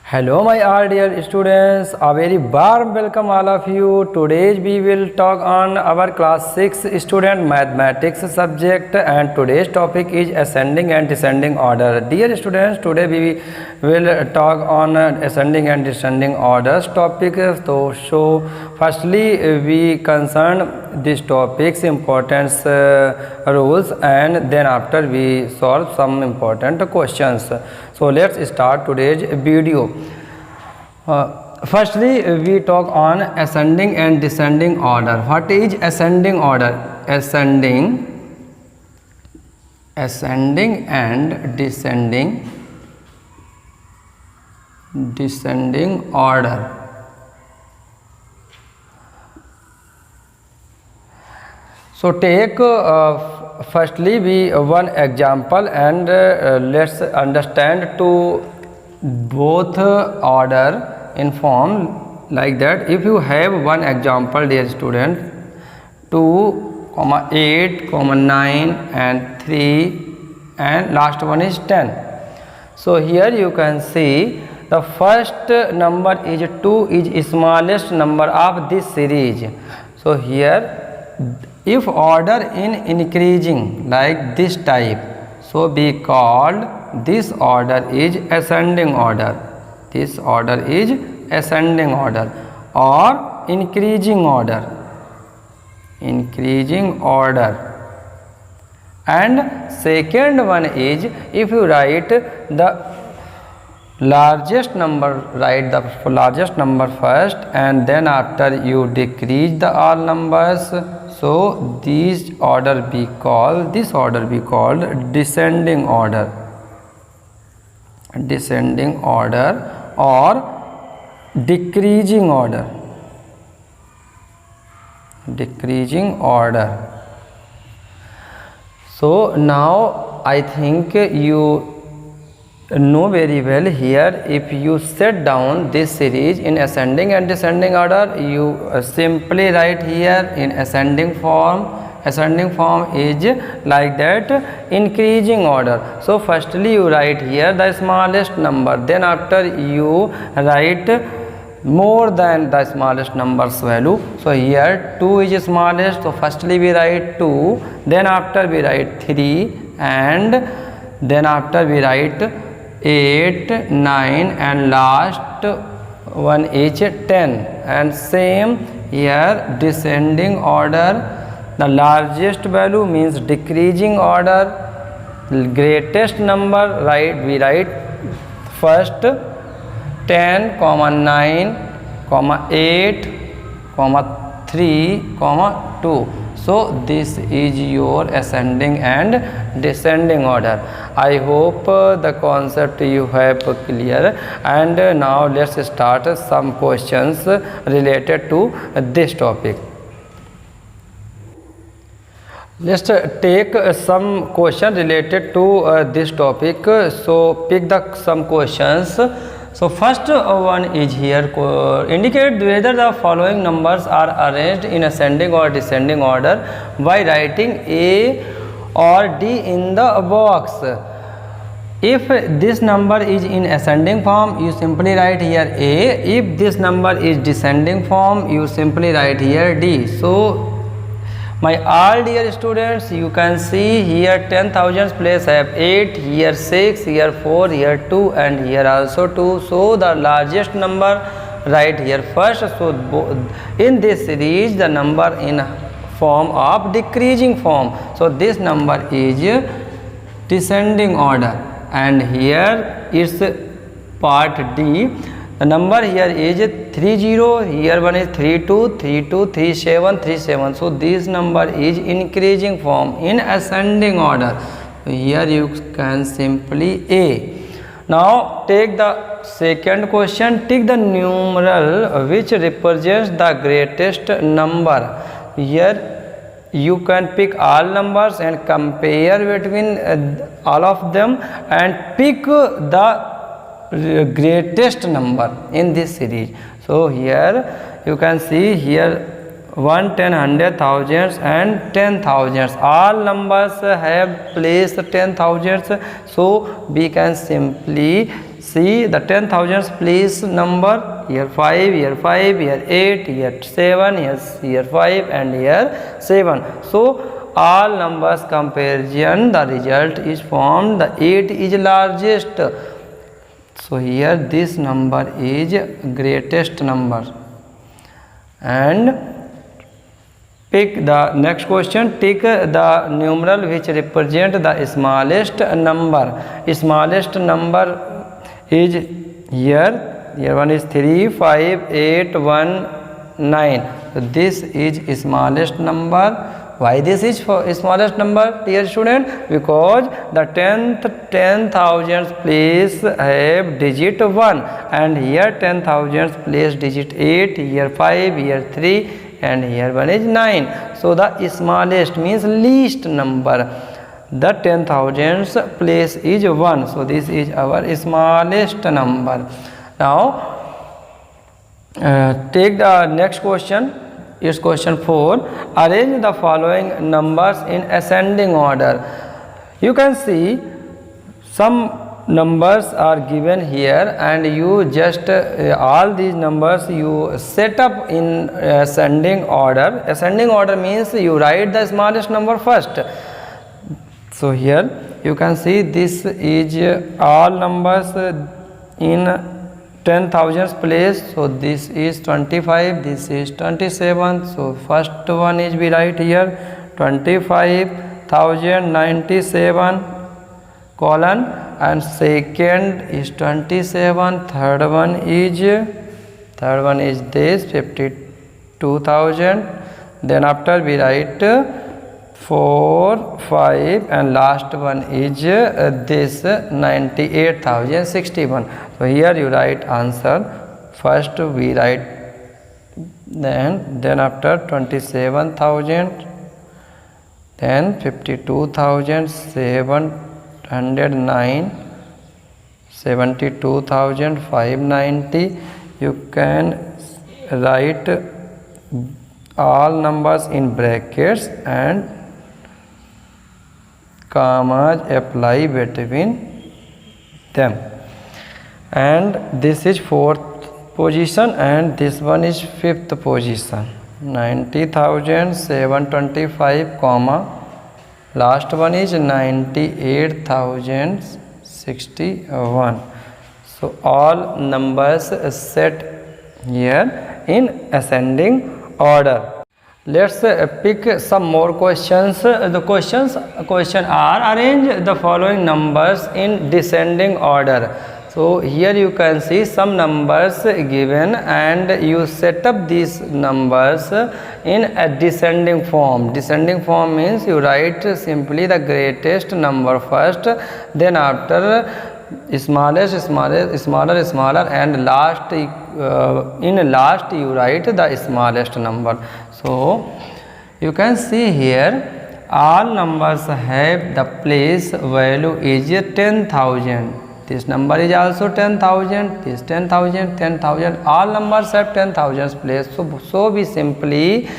Hello my all dear students, a very warm welcome all of you. Today we will talk on our class 6 student mathematics subject, and today's topic is ascending and descending order. Dear students, today we will talk on ascending and descending orders topic. So firstly we concern this topic's importance, rules, and then after we solve some important questions. So let's start today's video. Firstly we talk on ascending and descending order. What is ascending order? Ascending and descending order. So take firstly we one example, and let's understand to both order in form like that. If you have one example, dear student, 2, 8, 9 and 3, and last one is 10. So here you can see the first number is 2, is smallest number of this series. So here if order in increasing like this type, so we called this order is ascending order. This order is ascending order or increasing order. And second one is, if you write the largest number, write the largest number first, and then after you decrease the all numbers. So this order we called descending order. Descending order or decreasing order. So now I think you know very well here. If you set down this series in ascending and descending order, you simply write here in ascending form. Ascending form is like that, increasing order. So firstly you write here the smallest number, then after you write more than the smallest number's value. So here 2 is smallest, so firstly we write 2, then after we write 3, and then after we write 8, 9, and last one is 10. And same here, descending order, the largest value means decreasing order, greatest number, we write first 10, 9, 8, 3, 2. So this is your ascending and descending order. I hope the concept you have clear, and now let's start some questions related to this topic. Let's take some question related to this topic. So pick some questions. So first one is here, indicate whether the following numbers are arranged in ascending or descending order by writing A or D in the box. If this number is in ascending form, you simply write here A. If this number is descending form, you simply write here D. So my all dear students, you can see here 10,000 place have 8, here 6, here 4, here 2, and here also 2. So the largest number right here first. So in this series the number in form of decreasing form. So this number is descending order, and here is part D. The number here is 30, here one is 32, 32, 37, 37. So this number is increasing form in ascending order. So here you can simply A. Now take the second question. Take the numeral which represents the greatest number. Here you can pick all numbers and compare between all of them and pick the greatest number in this series. So here you can see here 1, 10, 100, thousands and 10,000s. All numbers have place 10,000s. So we can simply See the 10,000s place number, here 5, here 5, here 8, here 7, here 5 and here 7. So all numbers comparison, the result is formed, the 8 is largest. So here this number is greatest number. And pick the next question. Take the numeral which represent the smallest number. Smallest number is here. Here one is 3, 5, 8, 1, 9. So this is smallest number. Why this is for smallest number, dear student? Because the 10,000s place have digit 1 and here 10,000s place digit 8, here 5, here 3 and here 1 is 9. So the smallest means least number. The 10,000s place is 1. So this is our smallest number. Now take the next question. It's question 4. Arrange the following numbers in ascending order. You can see some numbers are given here and you just all these numbers you set up in ascending order. Ascending order means you write the smallest number first. So here you can see this is all numbers in 10,000s place. So this is 25, this is 27. So first one is we write here 25,097 colon and second is 27. Third one is this 52,000. Then after we write 4, 5 and last one is this 98,061. So here you write answer. First we write then after 27,000, then 52,709, 72,590. You can write all numbers in brackets and commas apply between them. And this is 4th position and this one is 5th position. 90,725 comma last one is 98,061. So all numbers set here in ascending order. Let's pick some more questions. The question are arrange the following numbers in descending order. So here you can see some numbers given and you set up these numbers in a descending form. Descending form means you write simply the greatest number first, then after smallest, smaller and last in last you write the smallest number. So you can see here all numbers have the place value is 10,000. This number is also 10,000, this 10,000, 10,000. All numbers have 10,000 place. So we simply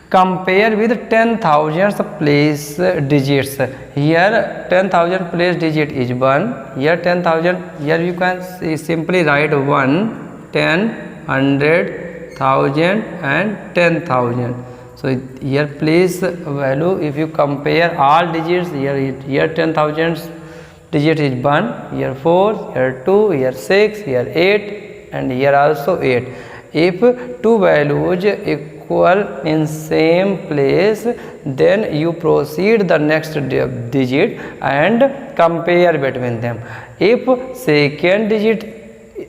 compare with 10,000 place digits. Here 10,000 place digit is 1. Here 10,000. Here you can see, simply write 1, 10, 100, 1,000 and 10,000. So here place value, if you compare all digits, here 10,000 digit is 1, here 4, here 2, here 6, here 8 and here also 8. If two values equal in same place, then you proceed the next digit and compare between them. If second digit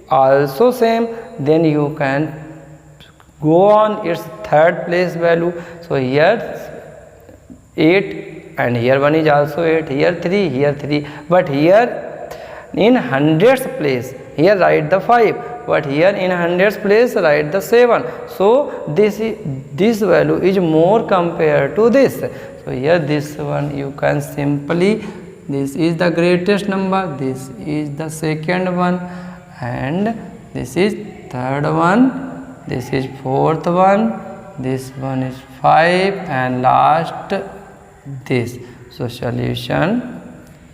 also same, then you can go on its third place value. So here 8 and here 1 is also 8, here 3, here 3, but here in hundreds place here write the 5, but here in hundreds place write the 7. So this value is more compared to this. So here this one you can simply, this is the greatest number, this is the second one and this is third one, this is fourth one, this one is 5 and last this. So solution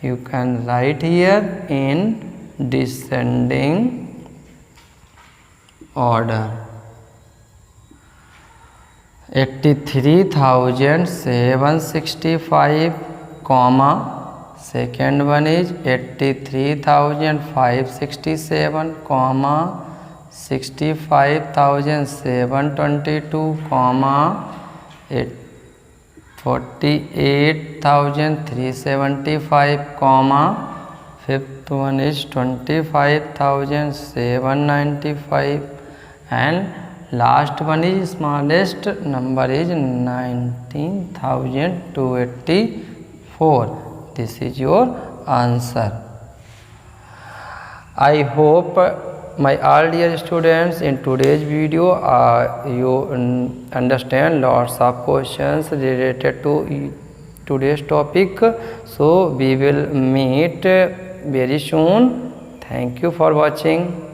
you can write here in descending order. 83,765, comma, second one is 83,567, comma, 65,722, comma, 48,375, comma, fifth one is 25,795, and last one is smallest number is 19,284. This is your answer. I hope my all dear students in today's video you understand lots of questions related to today's topic. So we will meet very soon. Thank you for watching.